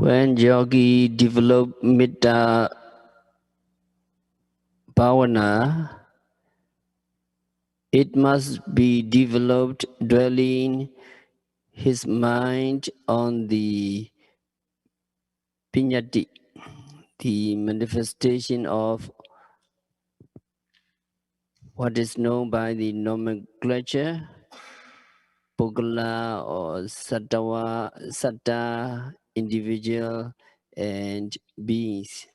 When yogi develop Mettā Bhāvanā, it must be developed dwelling his mind on the Piñati, the manifestation of what is known by the nomenclature Pugala or Satta, individual and beings.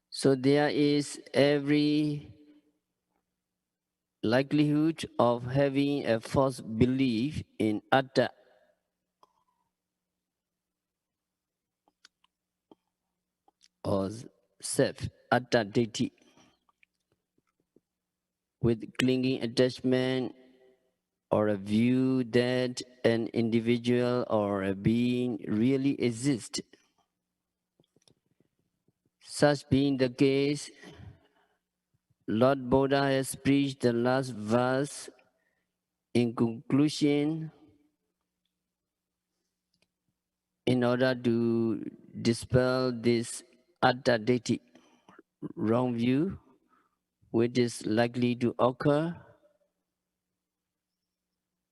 So there is every likelihood of having a false belief in Atta or self, Atta deity, with clinging attachment or a view that an individual or a being really exists. Such being the case, Lord Buddha has preached the last verse in conclusion in order to dispel this Atta deity wrong view, which is likely to occur,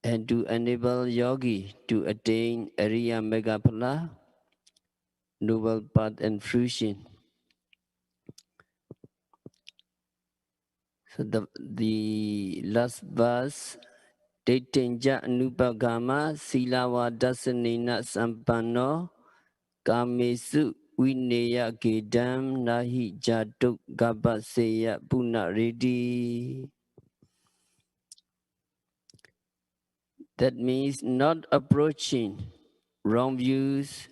and to enable yogi to attain Ariya Megaphala, noble path and fruition. So the last verse, Deitenja Anupagama Silawa Dasanena Sampanno Kamesu Vineya Gedam Nahi Jatuk Gabaseya Punaridi. That means not approaching wrong views,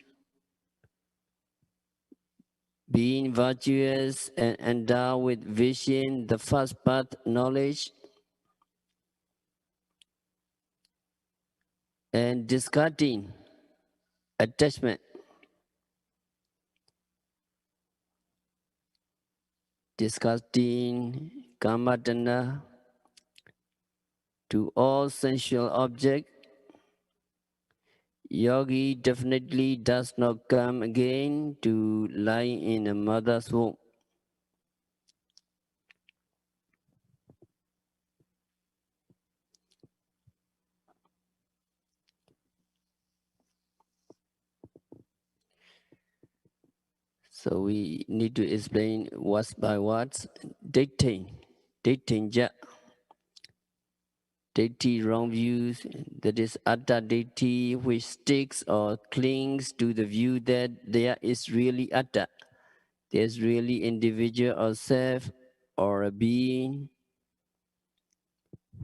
being virtuous and endowed with vision, the first path knowledge, and discarding attachment. Disgusting kamatana to all sensual objects, yogi definitely does not come again to lie in a mother's womb. So we need to explain words by words. Dating, deity wrong views, that is Atta deity, which sticks or clings to the view that there is really Atta, there is really individual or self or a being,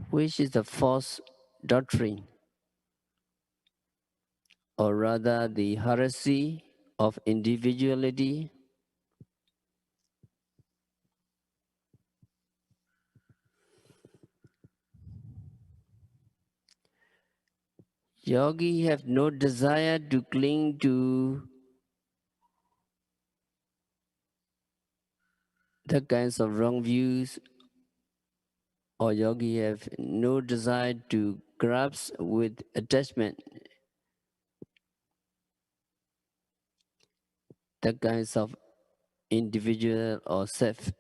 which is a false doctrine, or rather the heresy of individuality. Yogi have no desire to cling to the kinds of wrong views, or yogi have no desire to grasp with attachment the kinds of individual or self.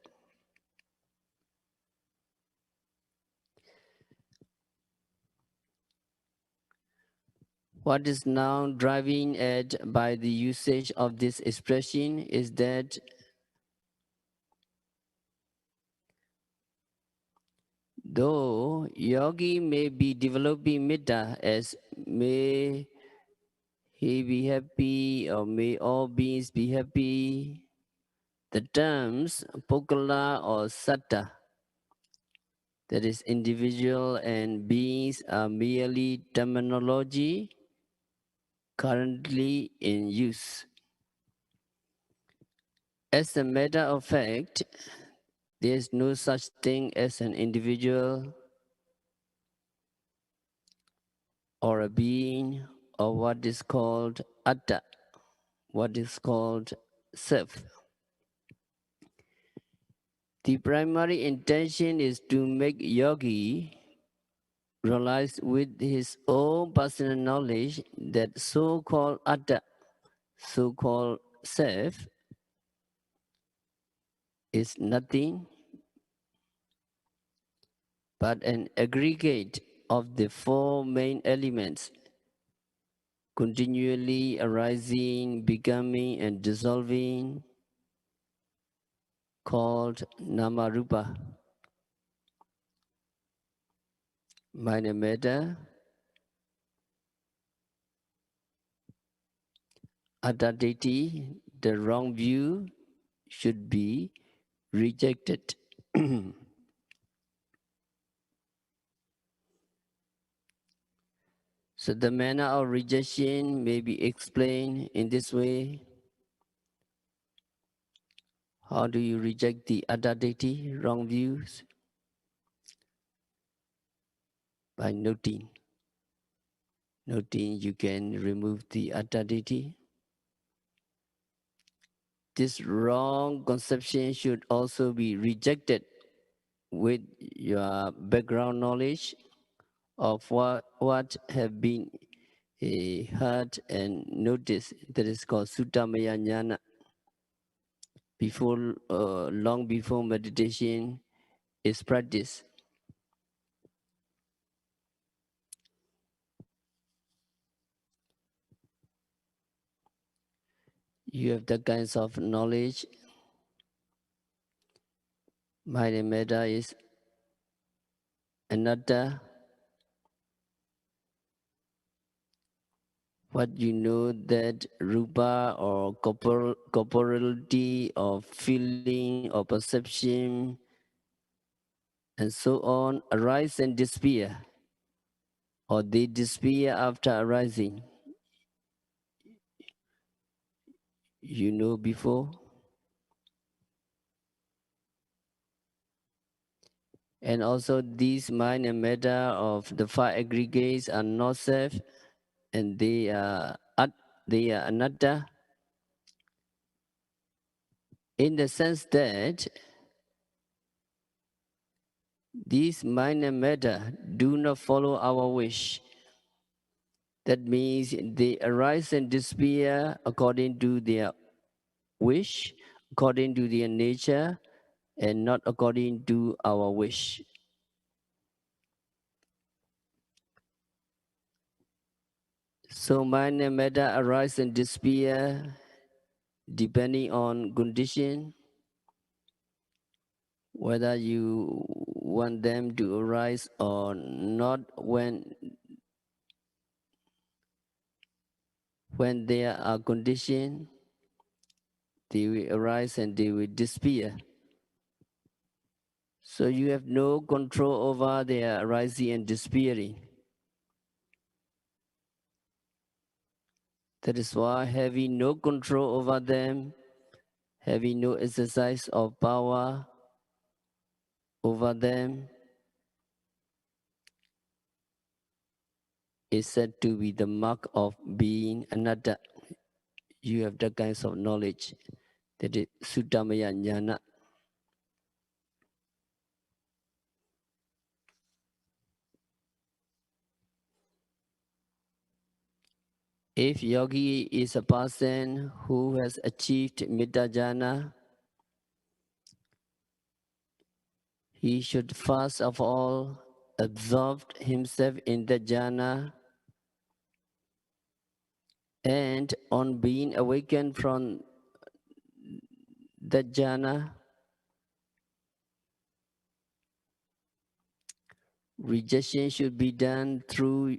What is now driving at by the usage of this expression is that though yogi may be developing Mettā as may he be happy or may all beings be happy, the terms Pukala or Satta, that is individual and beings, are merely terminology currently in use. As a matter of fact, there is no such thing as an individual or a being or what is called Atta, what is called self. The primary intention is to make yogi realized with his own personal knowledge that so-called atta, so-called self, is nothing but an aggregate of the four main elements, continually arising, becoming, and dissolving, called Namarupa. Mind and matter, Atta-deity, the wrong view, should be rejected. So the manner of rejection may be explained in this way. How do you reject the Atta-deity, wrong views? By noting. Noting, you can remove the Atta-deity. This wrong conception should also be rejected with your background knowledge of what have been heard and noticed. That is called Suttamaya Jnana. Before, long before meditation is practiced. You have the kinds of knowledge. Mind and Mettā is anatta. What you know that rupa or corporeality or feeling or perception and so on arise and disappear, or they disappear after arising. You know before. And also these mind and matter of the five aggregates are not self, and they are anatta, in the sense that these mind and matter do not follow our wish. That means they arise and disappear according to their wish, according to their nature, and not according to our wish. So mind and matter arise and disappear depending on condition, whether you want them to arise or not. When there are conditions, they will arise and they will disappear. So you have no control over their arising and disappearing. That is why having no control over them, having no exercise of power over them, is said to be the mark of being anatta. You have that kinds of knowledge. That is Suttamaya Jnana. If yogi is a person who has achieved Mettā Jhana, he should first of all absorb himself in the jhana, and on being awakened from the jhana, rejection should be done through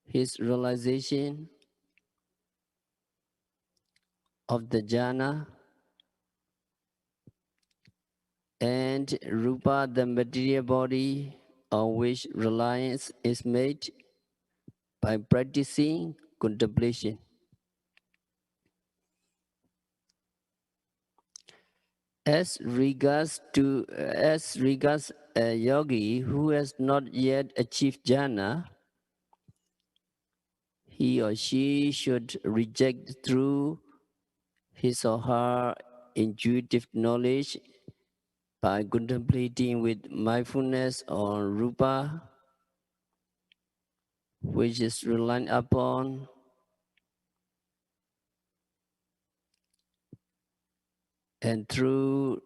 his realization of the jhana, and rupa, the material body on which reliance is made, by practicing contemplation. As regards a yogi who has not yet achieved jhana, he or she should reject through his or her intuitive knowledge by contemplating with mindfulness on rupa, which is reliant upon and through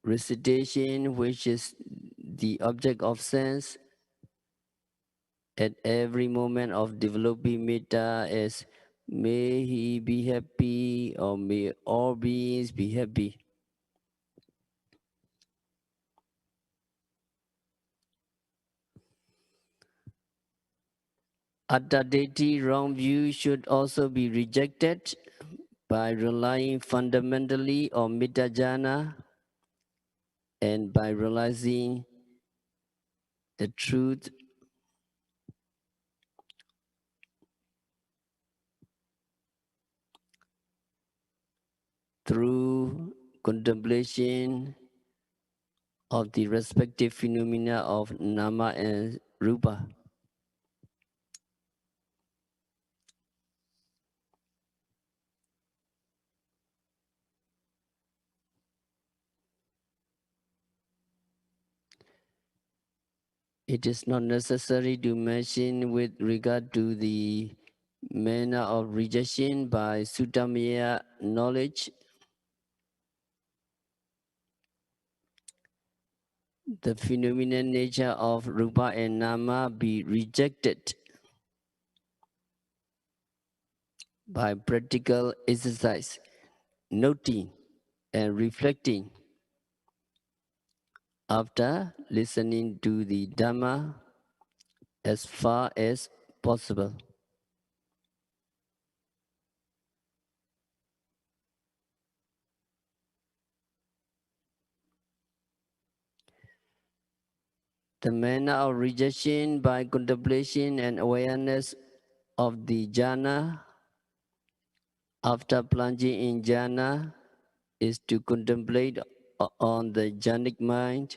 recitation, which is the object of sense, at every moment of developing Mettā as may he be happy or may all beings be happy. Atta-deity wrong view should also be rejected by relying fundamentally on Mettā jhana and by realizing the truth through contemplation of the respective phenomena of nama and rupa. It is not necessary to mention with regard to the manner of rejection by Suttamaya knowledge the phenomenal nature of rupa and nama be rejected by practical exercise, noting and reflecting after listening to the Dhamma as far as possible. The manner of rejection by contemplation and awareness of the jhana after plunging in jhana is to contemplate on the jhanic mind.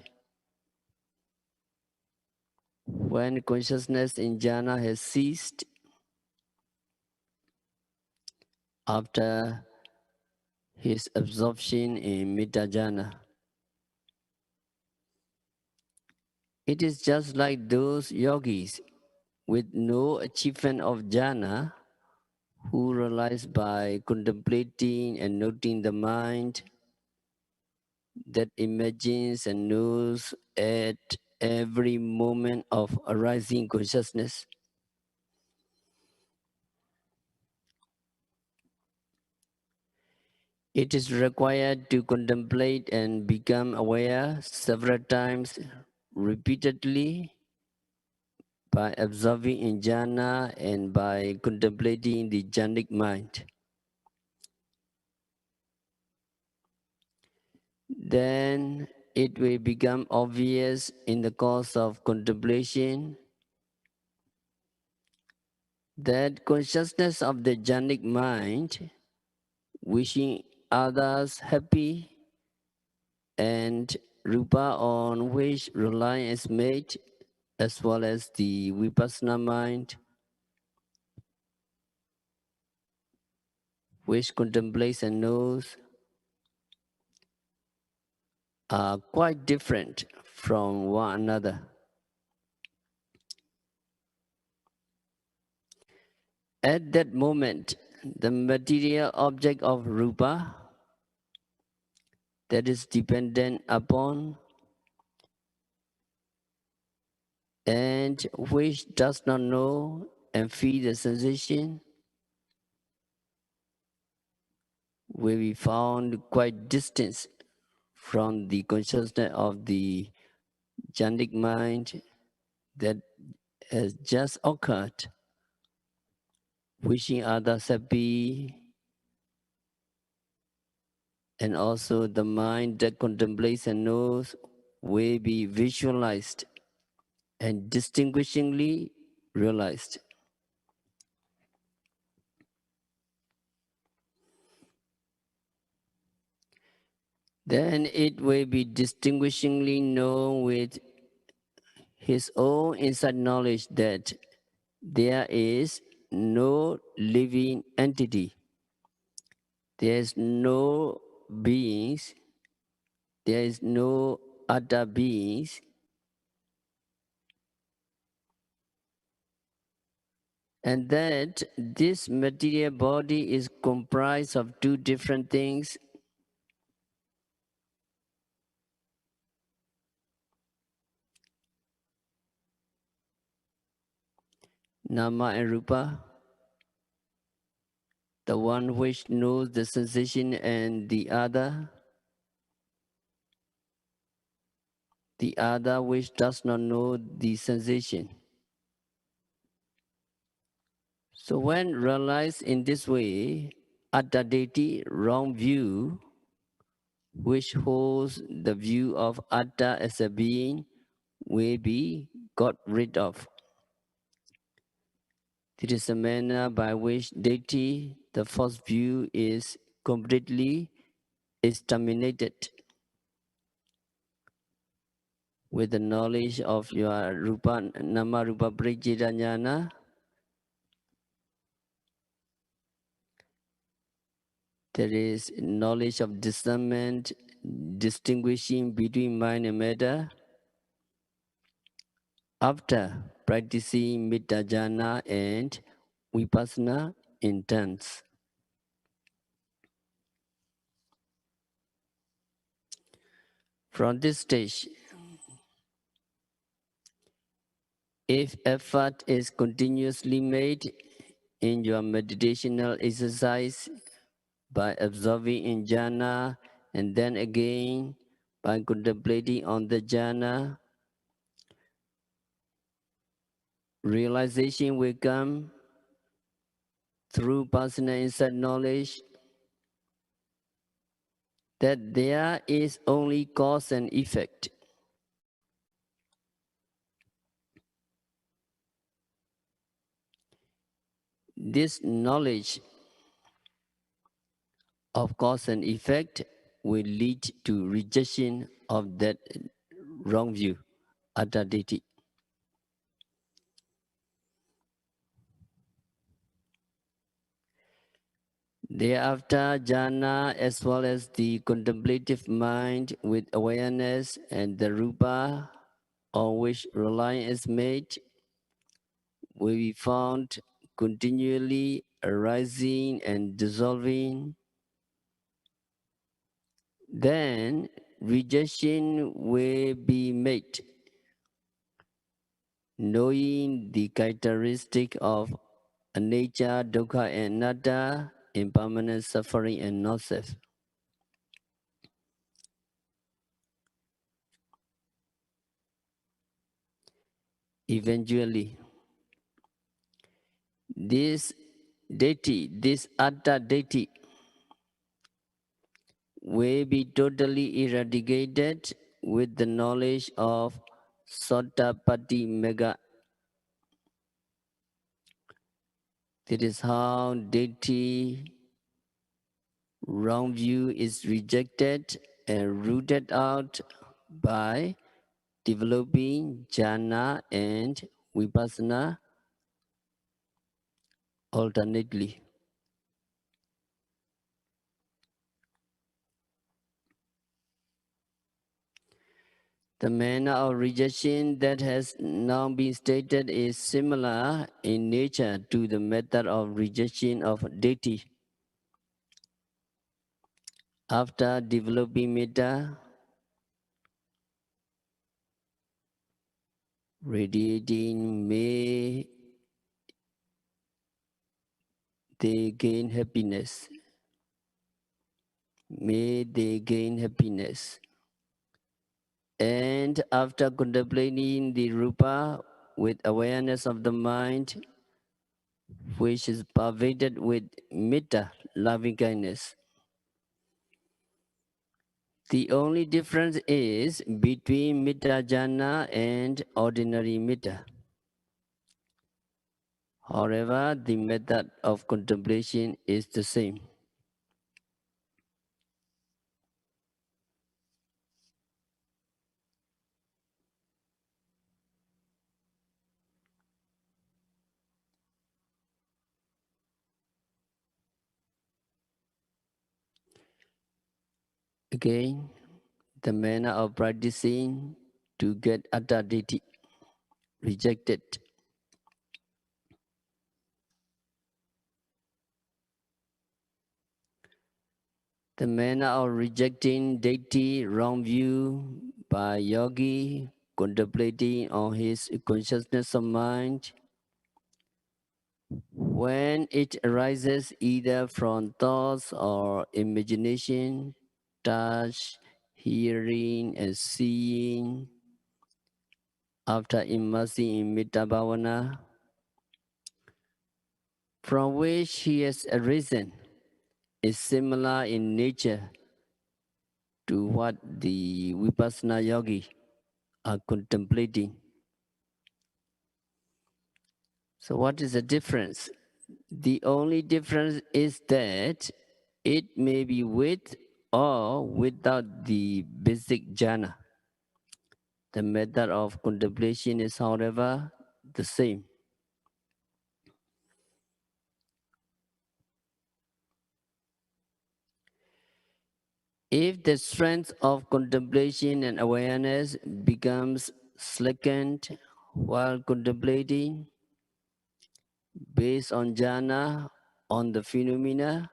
When consciousness in jhana has ceased, after his absorption in Mettā jhana, it is just like those yogis with no achievement of jhana who realize by contemplating and noting the mind that imagines and knows at every moment of arising consciousness. It is required to contemplate and become aware several times repeatedly by observing in jhana and by contemplating the jhanic mind. Then it will become obvious in the course of contemplation that consciousness of the jhanic mind, wishing others happy, and rupa on which reliance is made, as well as the vipassana mind, which contemplates and knows, are quite different from one another. At that moment, the material object of rupa that is dependent upon and which does not know and feel the sensation will be found quite distant from the consciousness of the jhanic mind that has just occurred, wishing others happy, and also the mind that contemplates and knows will be visualized and distinguishingly realized. Then it will be distinguishingly known with his own inside knowledge that there is no living entity, there is no beings there is no other beings, and that this material body is comprised of two different things, nama and rupa, the one which knows the sensation and the other which does not know the sensation. So when realized in this way, atta deity, wrong view, which holds the view of atta as a being, will be got rid of. It is a manner by which deity, the false view, is completely exterminated. With the knowledge of your rupa, nama rupa pariccheda jnana, there is knowledge of discernment, distinguishing between mind and matter. After practicing Mettā jhana and vipassana in turns. From this stage, if effort is continuously made in your meditational exercise by observing in jhana and then again by contemplating on the jhana, realization will come through personal insight knowledge that there is only cause and effect. This knowledge of cause and effect will lead to rejection of that wrong view, atta deity. Thereafter, jhana as well as the contemplative mind with awareness and the rupa on which reliance is made will be found continually arising and dissolving. Then rejection will be made, knowing the characteristic of anicca, dukkha, and anatta, impermanent suffering and not self. Eventually, this deity, this atta deity, will be totally eradicated with the knowledge of Sottapatti Mega. That is how deity wrong view is rejected and rooted out by developing jhana and vipassana alternately. The manner of rejection that has now been stated is similar in nature to the method of rejection of deity. After developing Mettā, radiating, may they gain happiness. May they gain happiness. And after contemplating the rupa with awareness of the mind, which is pervaded with mettā, loving kindness. The only difference is between Mettā jhana and ordinary mettā. However, the method of contemplation is the same. Again, the manner of practicing to get attaditi, rejected. The manner of rejecting deity, wrong view by yogi, contemplating on his consciousness of mind, when it arises either from thoughts or imagination, touch, hearing, and seeing, after immersing in Mettā Bhāvanā, from which he has arisen, is similar in nature to what the Vipassana yogi are contemplating. So what is the difference? The only difference is that it may be with or without the basic jhana. The method of contemplation is, however, the same. If the strength of contemplation and awareness becomes slackened while contemplating, based on jhana, on the phenomena,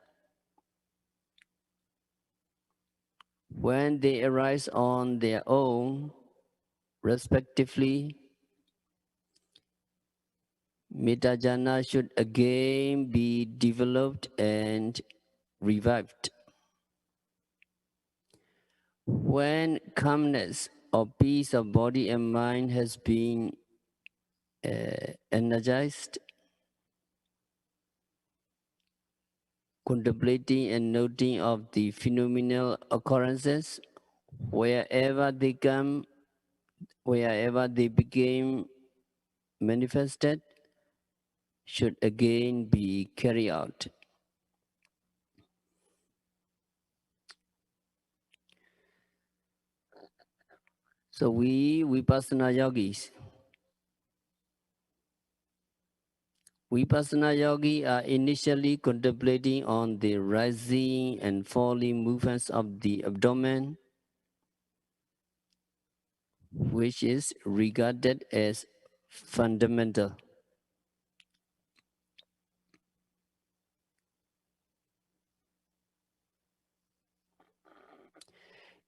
when they arise on their own, respectively, Mettā jhana should again be developed and revived. When calmness or peace of body and mind has been energized, contemplating and noting of the phenomenal occurrences, wherever they come, wherever they became manifested, should again be carried out. So we Vipassana yogis, Vipassana yogi are initially contemplating on the rising and falling movements of the abdomen, which is regarded as fundamental.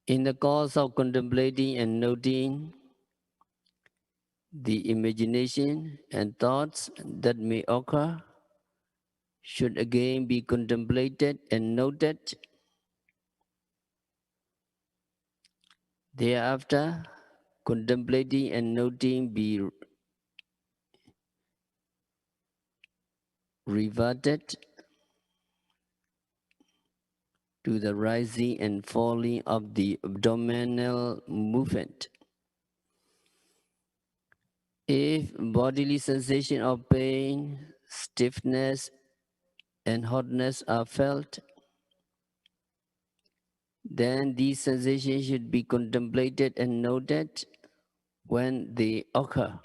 In the course of contemplating and noting, the imagination and thoughts that may occur should again be contemplated and noted. Thereafter, contemplating and noting be reverted to the rising and falling of the abdominal movement. If bodily sensation of pain, stiffness, and hotness are felt, then these sensations should be contemplated and noted when they occur.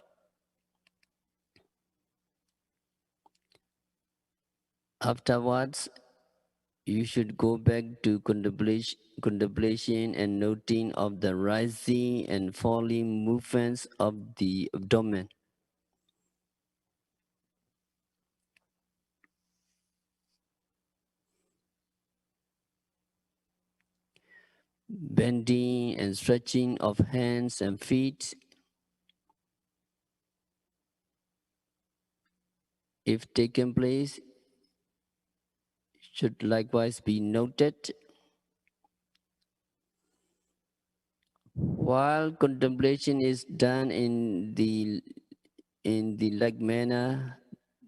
Afterwards, you should go back to contemplation and noting of the rising and falling movements of the abdomen. Bending and stretching of hands and feet, if taken place, should likewise be noted. While contemplation is done in the like manner,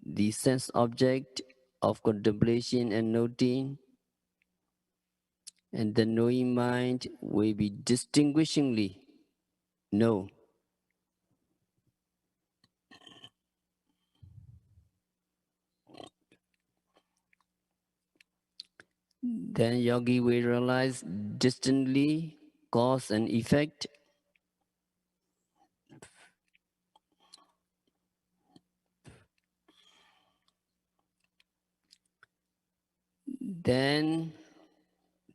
the sense object of contemplation and noting and the knowing mind will be distinguishingly known. Then yogi will realize distantly cause and effect. Then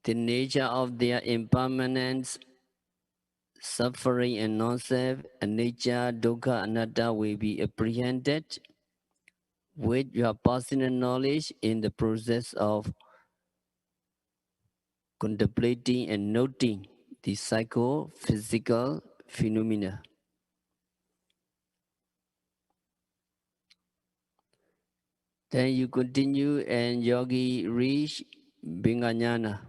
the nature of their impermanence suffering and non-self, anicca, dukkha, anatta will be apprehended with your personal knowledge in the process of contemplating and noting the psychophysical phenomena. Then you continue and yogi reach Bhinganyana.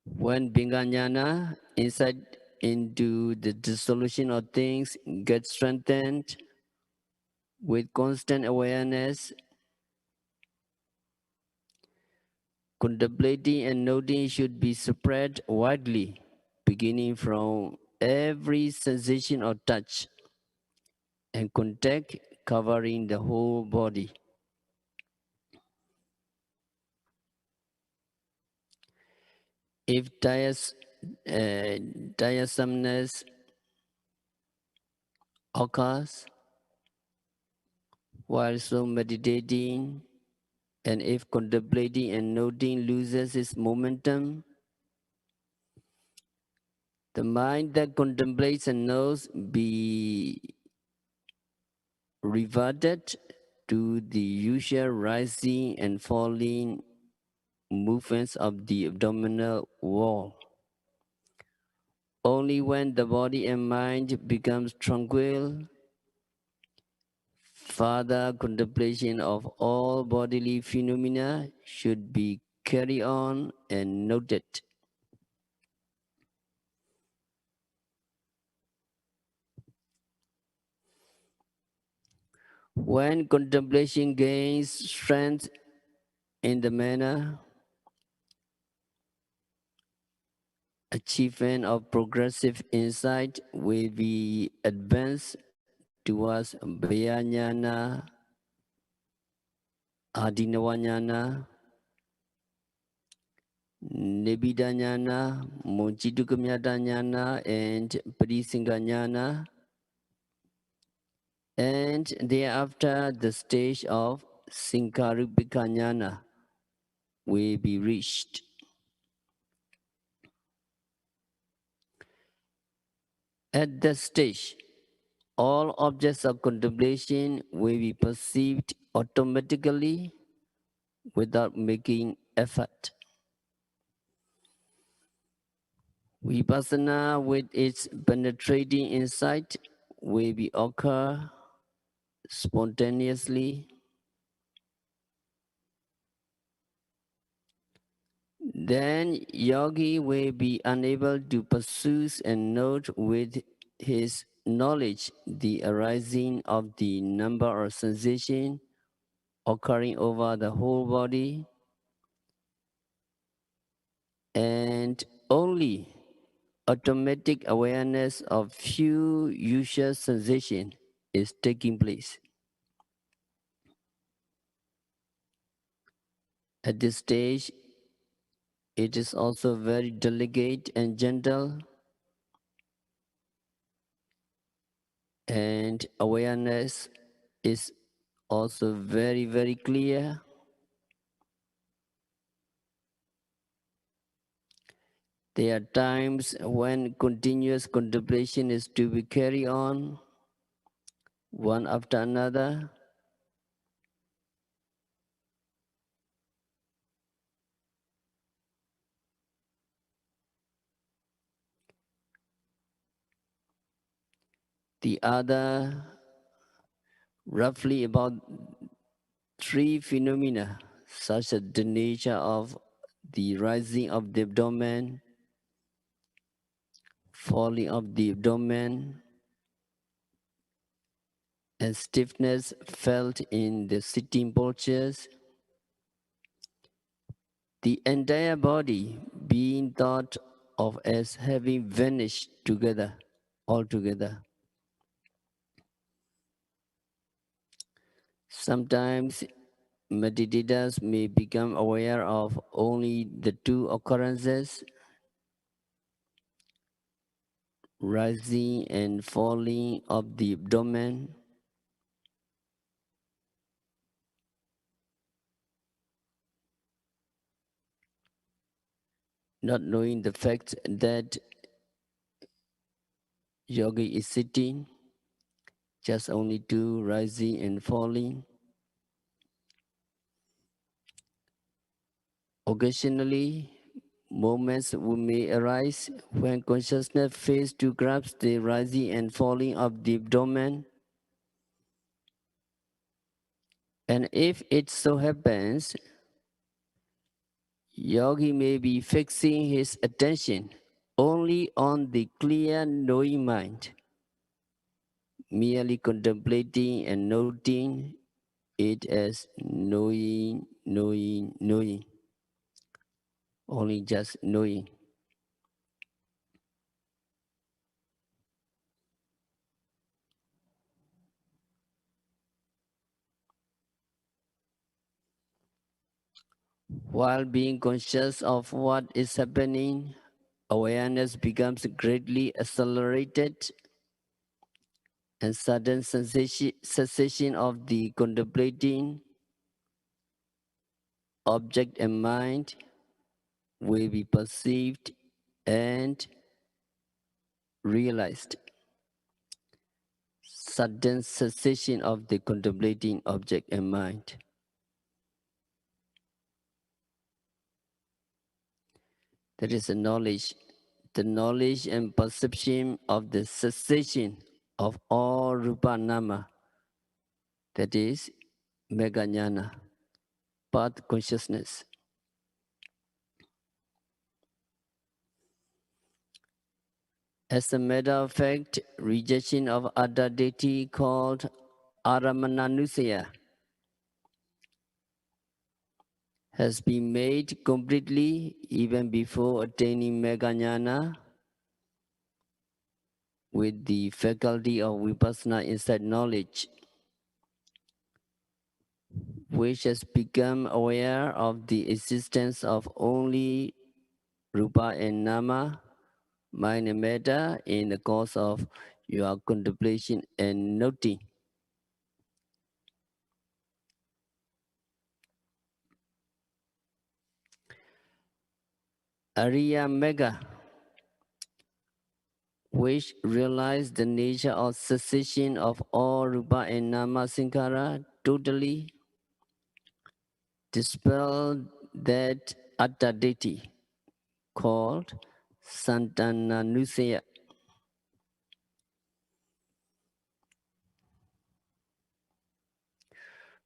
When Bhinganyana, insight into the dissolution of things, gets strengthened with constant awareness, contemplating and noting should be spread widely, beginning from every sensation or touch and contact covering the whole body. If tiresomeness occurs while so meditating, and if contemplating and noting loses its momentum, the mind that contemplates and knows be reverted to the usual rising and falling movements of the abdominal wall. Only when the body and mind becomes tranquil, further contemplation of all bodily phenomena should be carried on and noted. When contemplation gains strength in the manner, achievement of progressive insight will be advanced towards Bhayanyana, Adinavanyana, Nibbidanyana, Mochidukamyatanyana, and Parisinganyana, and thereafter the stage of Sinkarupikanyana will be reached. At that stage, all objects of contemplation will be perceived automatically without making effort. Vipassana with its penetrating insight will be occur spontaneously. Then yogi will be unable to pursue and note with his knowledge the arising of the number of sensations occurring over the whole body, and only automatic awareness of few usual sensations is taking place. At this stage, it is also very delicate and gentle, and awareness is also very, very clear. There are times when continuous contemplation is to be carried on, one after another. The other, roughly about 3 phenomena, such as the nature of the rising of the abdomen, falling of the abdomen, and stiffness felt in the sitting postures, the entire body being thought of as having vanished together, altogether. Sometimes meditators may become aware of only the 2 occurrences, rising and falling of the abdomen. not knowing the fact that yogi is sitting, just only two rising and falling. Occasionally, moments may arise when consciousness fails to grasp the rising and falling of the abdomen. And if it so happens, yogi may be fixing his attention only on the clear knowing mind, merely contemplating and noting it as knowing, knowing, knowing, only just knowing. While being conscious of what is happening, awareness becomes greatly accelerated, and sudden cessation of the contemplating object and mind will be perceived and realized. Sudden cessation of the contemplating object and mind. That is the knowledge and perception of the cessation of all rupa nama, that is megajnana, path consciousness. As a matter of fact, rejection of Adda deity called Aramananusaya has been made completely even before attaining megajnana with the faculty of vipassana insight knowledge, which has become aware of the existence of only rupa and nama, mind and metta, in the course of your contemplation and noting. Ariya Mega, which realize the nature of cessation of all rupa and nama sankhara totally, dispel that atta deity called Santananusaya.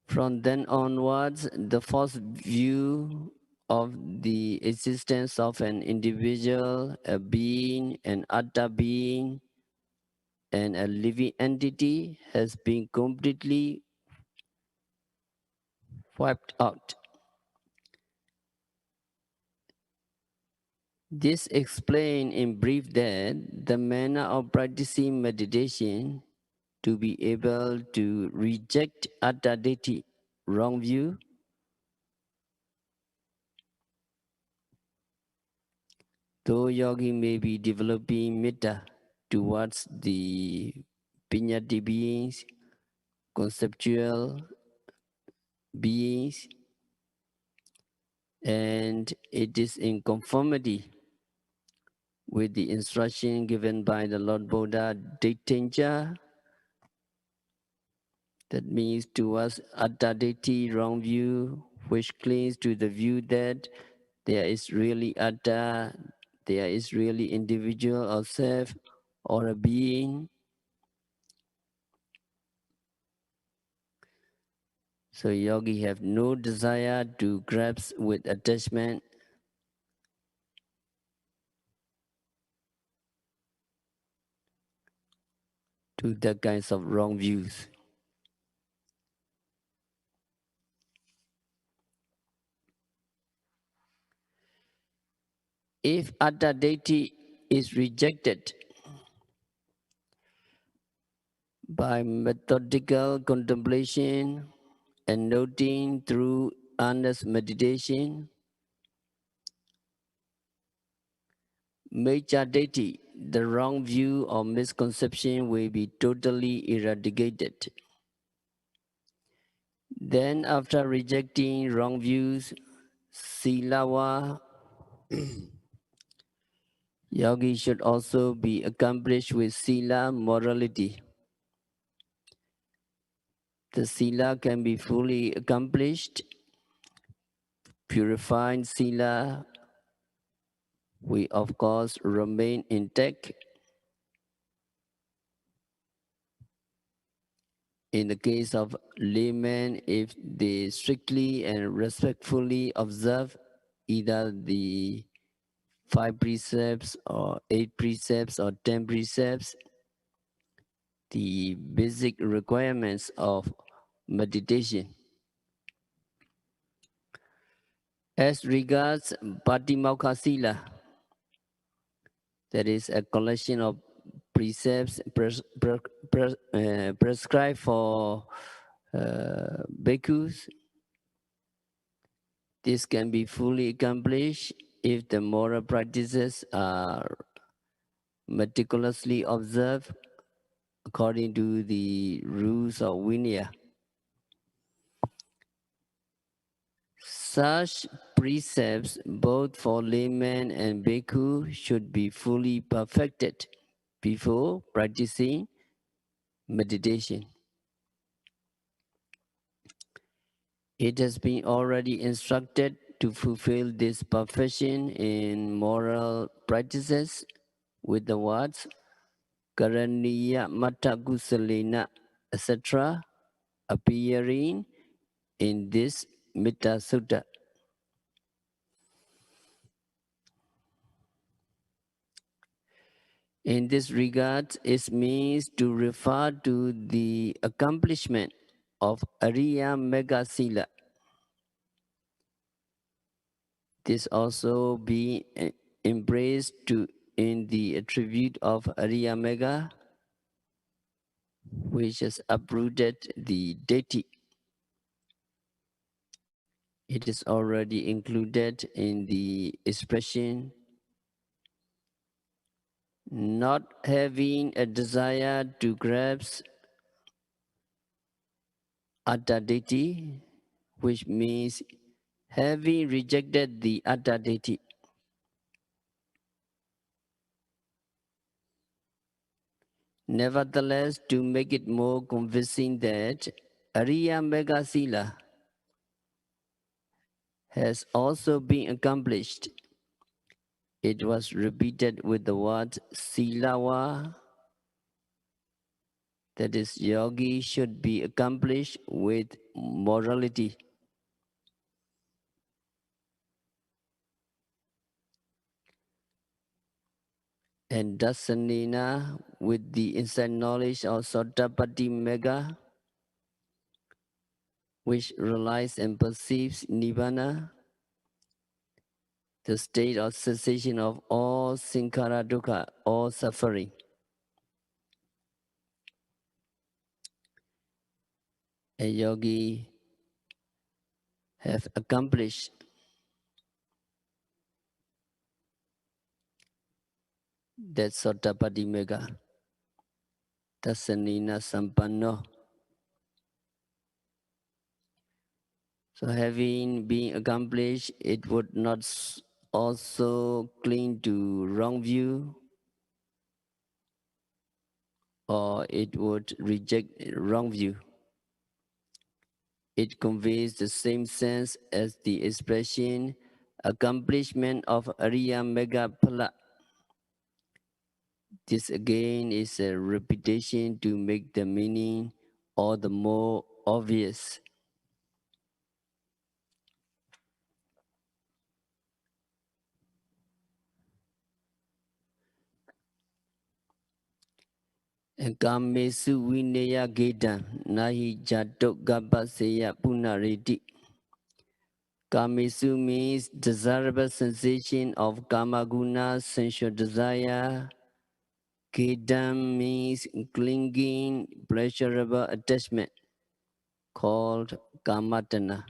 From then onwards, the false view of the existence of an individual, a being, an atta being, and a living entity has been completely wiped out. This explains in brief that the manner of practicing meditation to be able to reject atta deity, wrong view, though yogi may be developing mettā towards the piñati beings, conceptual beings, and it is in conformity with the instruction given by the Lord Buddha, Ditthanja, that means towards atta deity, wrong view, which clings to the view that there is really atta, there is really individual or self or a being. So yogi have no desire to grasp with attachment to the kinds of wrong views. If atta deity is rejected by methodical contemplation and noting through honest meditation, Mettā deity, the wrong view or misconception will be totally eradicated. Then after rejecting wrong views, Silawa Yogi should also be accomplished with sila, morality. The sila can be fully accomplished. Purified sila will of course remain intact. In the case of laymen, if they strictly and respectfully observe either the 5 precepts or 8 precepts or 10 precepts, the basic requirements of meditation. As regards Patimokkha Sila, that is a collection of precepts prescribed for bhikkhus. This can be fully accomplished if the moral practices are meticulously observed according to the rules of Vinaya. Such precepts, both for laymen and bhikkhu, should be fully perfected before practicing meditation. It has been already instructed to fulfill this perfection in moral practices with the words Karaniya Mata Kusalena, etc., appearing in this Mettā Sutta. In this regard, it means to refer to the accomplishment of Ariya Mega Sila. This also be embraced in the attribute of Ariya Mega, which has uprooted the deity. It is already included in the expression not having a desire to grasp Atta deity, which means having rejected the Atta deity. Nevertheless, to make it more convincing that Ariya Mega Sila has also been accomplished, it was repeated with the word Silawa, that is, yogi should be accomplished with morality. And Dasanina, with the inside knowledge of Sotapatti Mega, which realizes and perceives Nibbana, the state of cessation of all Sankhara Dukkha, all suffering. A yogi have accomplished that Sotapatti Mega, Dasanina Sampanno. So having been accomplished, it would not also cling to wrong view, or it would reject wrong view. It conveys the same sense as the expression accomplishment of Ariya Mega Phala. This again is a repetition to make the meaning all the more obvious. Kamesu Vinaya Gedam Nahi Jatok Gabaseya Punariti. Kamesu means desirable sensation of Kama Guna, sensual desire. Gedam means clinging, pleasurable attachment, called Kamatana.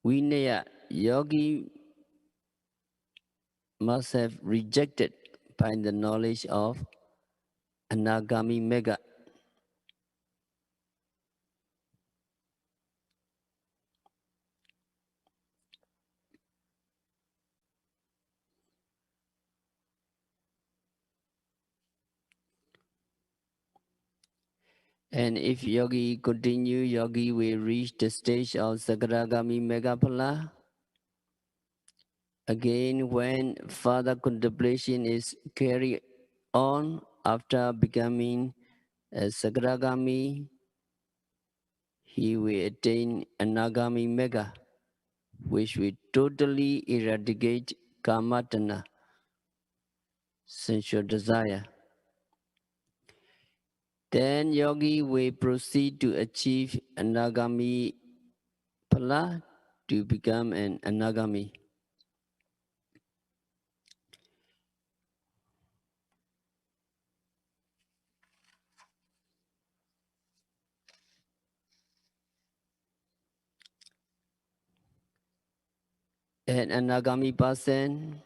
Vinaya, yogi must have rejected by the knowledge of Anagami Mega. And if yogi continue, yogi will reach the stage of Sagragami Megaphala. Again, when further contemplation is carried on after becoming a Sagragami, he will attain Anagami Mega, which will totally eradicate Kamatana, sensual desire. Then yogi will proceed to achieve Anagami Phala to become an Anagami. An Anagami person,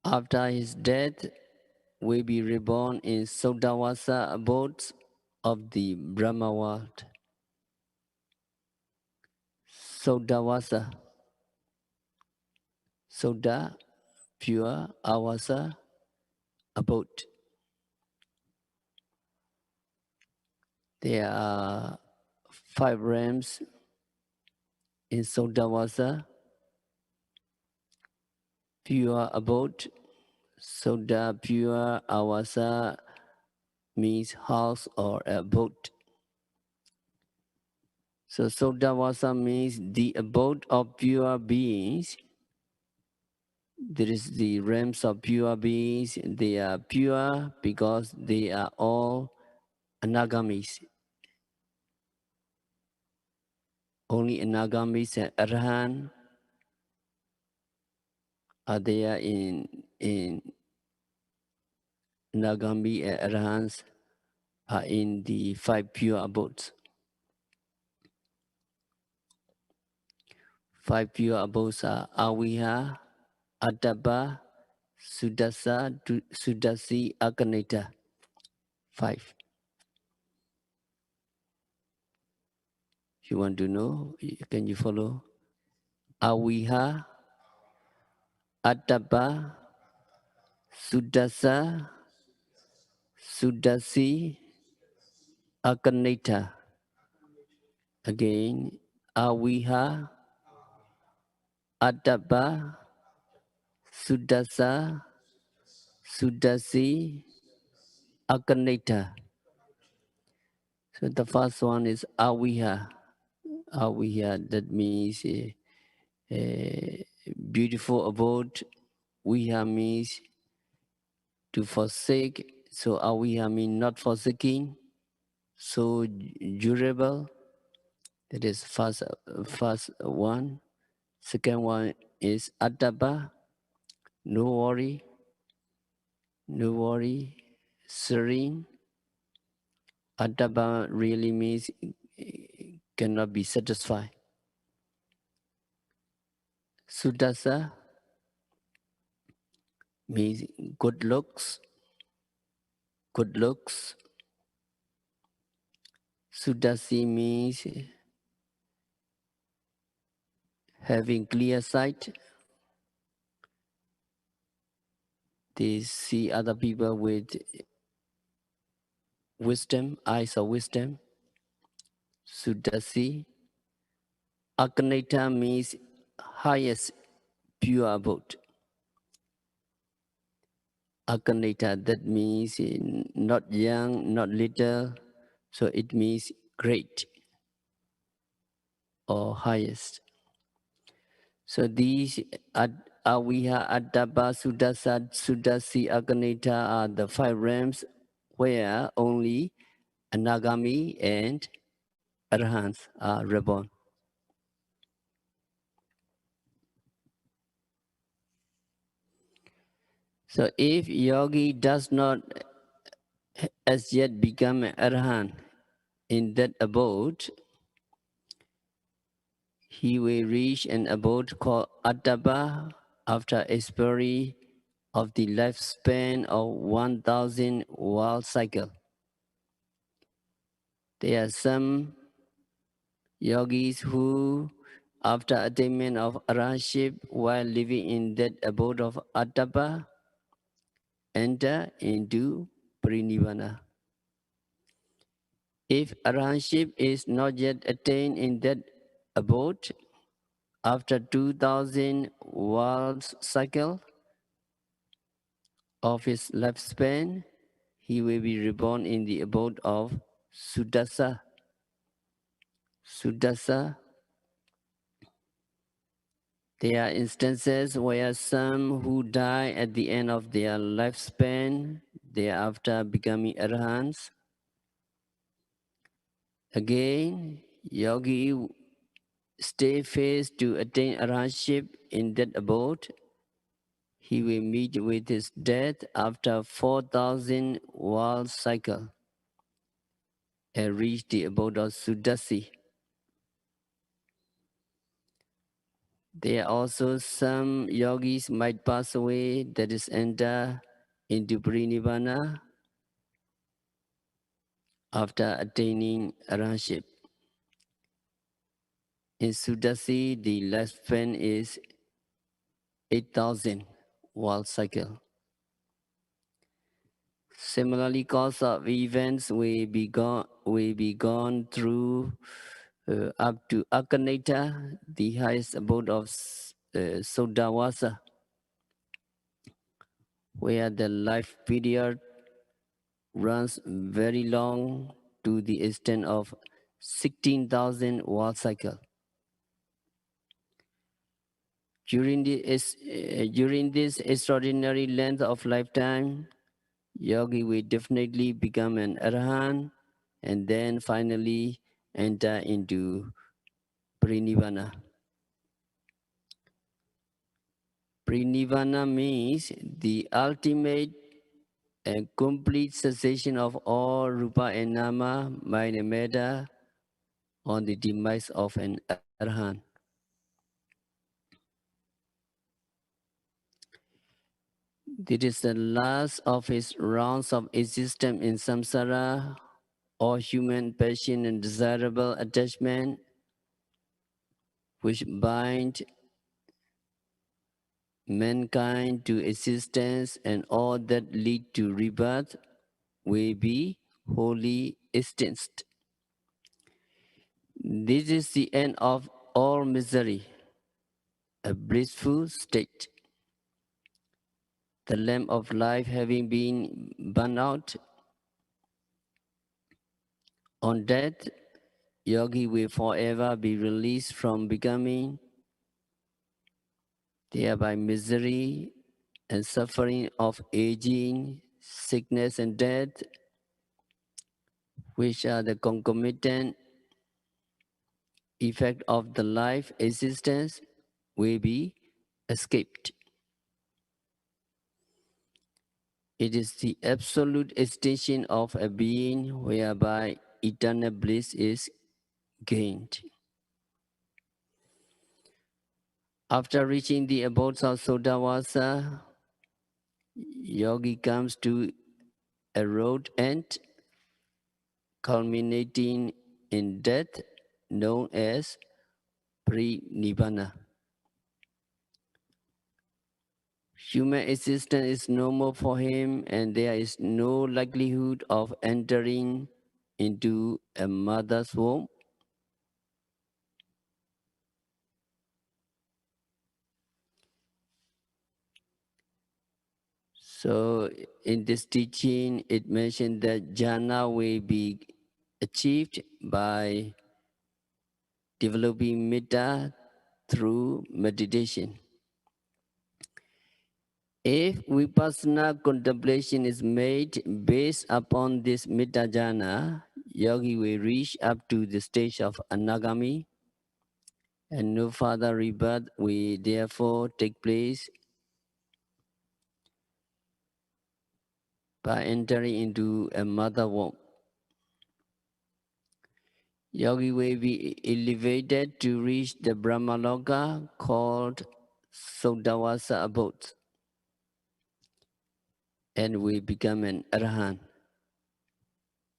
after his death, will be reborn in Sodawasa abodes of the Brahma world. Sodawasa. Soda, pure, awasa, abode. There are 5 realms in Sodawasa. Pure abode. Soda, pure, awasa means house or abode. So Sodawasa means the abode of pure beings. There is the realms of pure beings. They are pure because they are all anagamis. Only anagamis and arhan are there in Nagami and arhans are in the 5 pure abodes. 5 pure abodes are Aviha, Adaba, Sudasa, Sudasi, Akaneta. 5. If you want to know, can you follow? Aviha, Adaba, Sudasa, Sudasi, Akaneta. Again, Aviha, Adaba, Sudasa, Sudasi, Akaneta. So the first one is Aviha. Aviha, that means a beautiful abode. Viha means to forsake. So aviha means not forsaking. So durable. That is first one. Second one is Adaba. No worry. No worry. Serene. Adaba really means cannot be satisfied. Sudasa means good looks. Good looks. Sudasi means having clear sight. They see other people with wisdom, eyes of wisdom. Sudasi. Akaneta means highest pure abode. Akaneta, that means not young, not little, so it means great or highest. So these Aviha, Adaba, Sudasa, Sudasi, Akaneta are the 5 realms where only Anagami and Arhants are reborn. So if yogi does not as yet become an Arhan in that abode, he will reach an abode called Adaba after expiry of the lifespan of 1000 world cycle. There are some yogis who, after attainment of Arhanship while living in that abode of Adaba, enter into Parinibbana. If arahantship is not yet attained in that abode, after 2000 world cycle of his lifespan, he will be reborn in the abode of Suddasa. Suddasa. There are instances where some who die at the end of their lifespan, thereafter becoming arahants. Again, yogi stay fast to attain arahantship in that abode. He will meet with his death after 4,000 world cycle and reach the abode of Sudasi. There are also some yogis might pass away, that is enter into Parinibbana after attaining arahantship. In Sudasi, the lifespan is 8,000 world cycle. Similarly, cause of events will be gone through up to Akaneta, the highest abode of Sodawasa, where the life period runs very long to the extent of 16,000 world cycle. During this extraordinary length of lifetime, yogi will definitely become an arahant and then finally enter into Parinibbana. Parinibbana means the ultimate and complete cessation of all rupa and nama by the Mettā on the demise of an arahant. This is the last of his rounds of existence in samsara, or human passion and desirable attachment, which bind mankind to existence and all that lead to rebirth, will be wholly extinct. This is the end of all misery, a blissful state. The lamp of life having been burned out, on death, yogi will forever be released from becoming, thereby misery and suffering of aging, sickness and death, which are the concomitant effect of the life existence, will be escaped. It is the absolute extinction of a being whereby eternal bliss is gained. After reaching the abodes of Sodawasa, yogi comes to a road end culminating in death known as Parinibbana. Human existence is no more for him, and there is no likelihood of entering into a mother's womb. So in this teaching, it mentioned that jhana will be achieved by developing mettā through meditation. If vipassana contemplation is made based upon this mettā jhana, yogi will reach up to the stage of anagami, and no further rebirth will therefore take place by entering into a mother womb. Yogi will be elevated to reach the Brahmaloka called Sodawasa abode, and we become an arahant.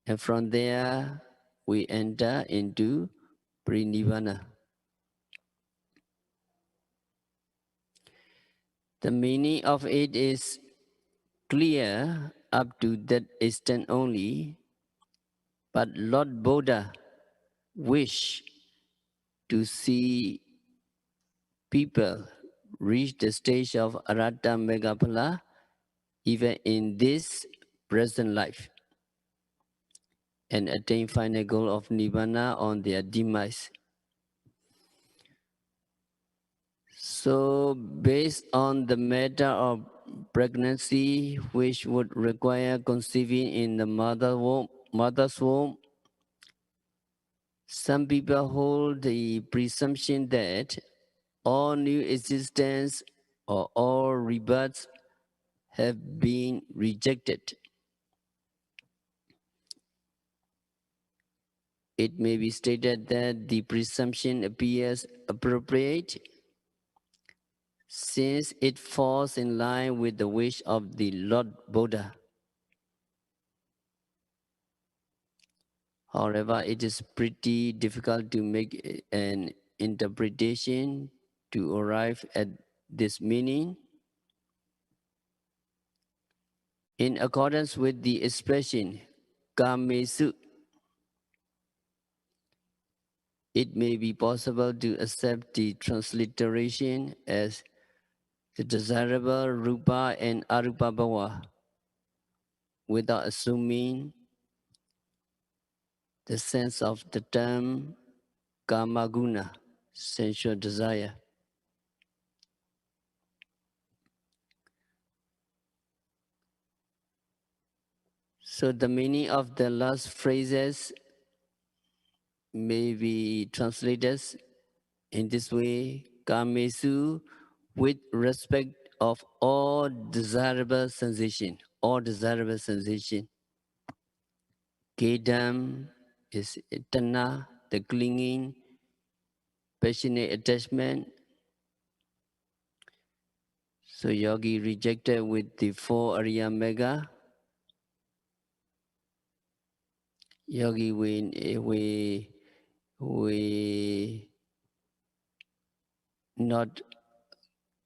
And from there, we enter into Parinibbana. The meaning of it is clear. up to that extent only, but Lord Buddha wished to see people reach the stage of Aratta Megaphala even in this present life and attain final goal of Nibbana on their demise. So based on the matter of pregnancy, which would require conceiving in the mother's womb, some people hold the presumption that all new existence or all rebirths have been rejected. It may be stated that the presumption appears appropriate since it falls in line with the wish of the Lord Buddha. However, it is pretty difficult to make an interpretation to arrive at this meaning. In accordance with the expression Kamesu, it may be possible to accept the transliteration as the desirable Rupa and Arupa Bhava without assuming the sense of the term Kamaguna, sensual desire. So the meaning of the last phrases may be translated in this way: Kamesu, with respect of all desirable sensation, all desirable sensation. Kedam is etana, the clinging, passionate attachment. So yogi rejected with the 4 Arya Mega. Yogi, we not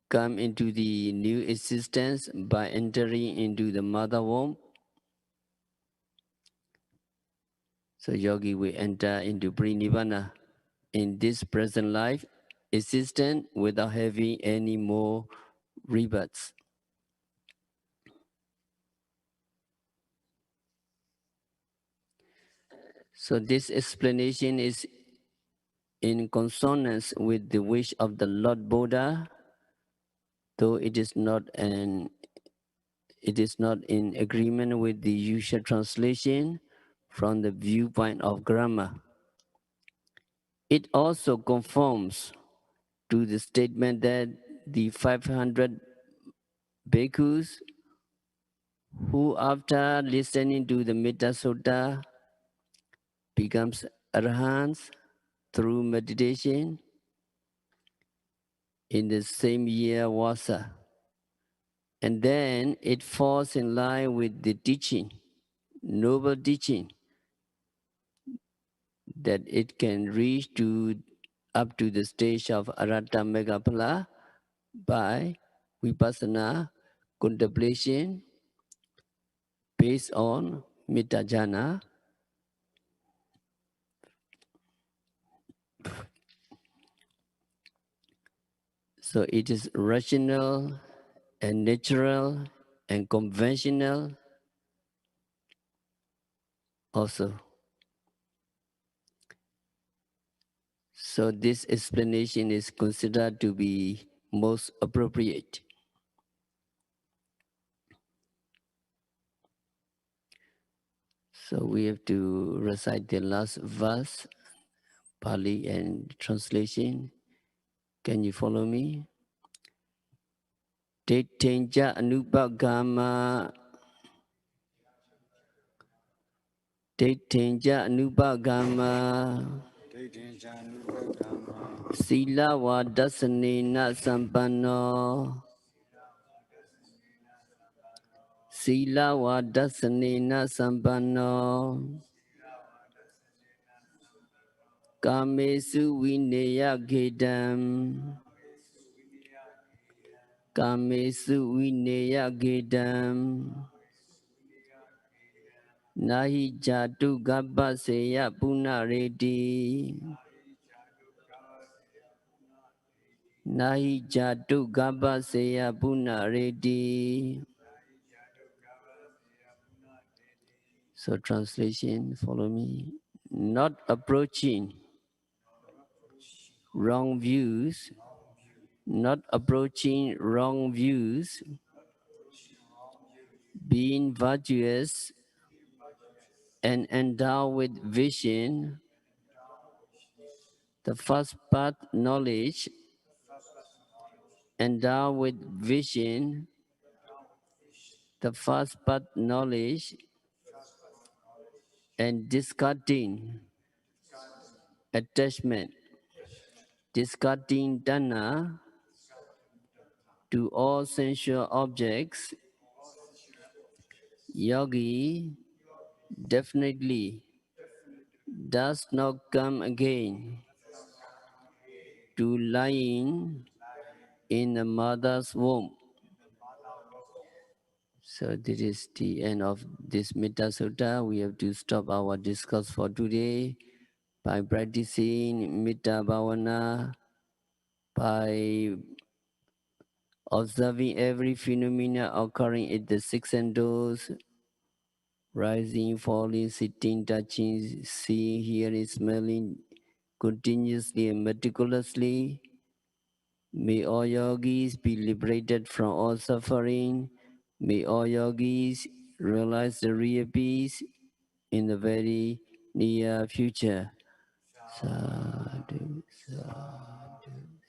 come into the new existence by entering into the mother womb. So yogi will enter into pre-nibbana in this present life existence without having any more rebirths. So this explanation is in consonance with the wish of the Lord Buddha, though it is not in agreement with the usual translation from the viewpoint of grammar. It also conforms to the statement that the 500 bhikkhus who, after listening to the Mettā Sutta, becomes arahants through meditation in the same year Vasa. And then it falls in line with the teaching, noble teaching, that it can reach up to the stage of Aratta Megaphala by vipassana contemplation based on Mettā jhana. So it is rational and natural and conventional also. So this explanation is considered to be most appropriate. So we have to recite the last verse, Pali and translation. Can you follow me? Tettenja anupagama Tettenja anupagama Sila vadasanena sampanno Sila vadasanena sampanno Kamesu vineya gedam Kamesu vineya gedam Nahi jatu gabba seya punareti. Nahi jatu gabba seya punareti. So translation, follow me. Not approaching wrong views, not approaching wrong views, being virtuous and endowed with vision, the first path knowledge, endowed with vision, the first path knowledge, and discarding attachment, discarding dana to all sensual objects, yogi definitely does not come again to lying in the mother's womb. So this is the end of this Mettā Sutta. We have to stop our discourse for today by practicing Mettā Bhāvanā, by observing every phenomena occurring in the six senses, rising, falling, sitting, touching, seeing, hearing, smelling, continuously and meticulously. May all yogis be liberated from all suffering. May all yogis realize the real peace in the very near future. Sadhu, sadhu.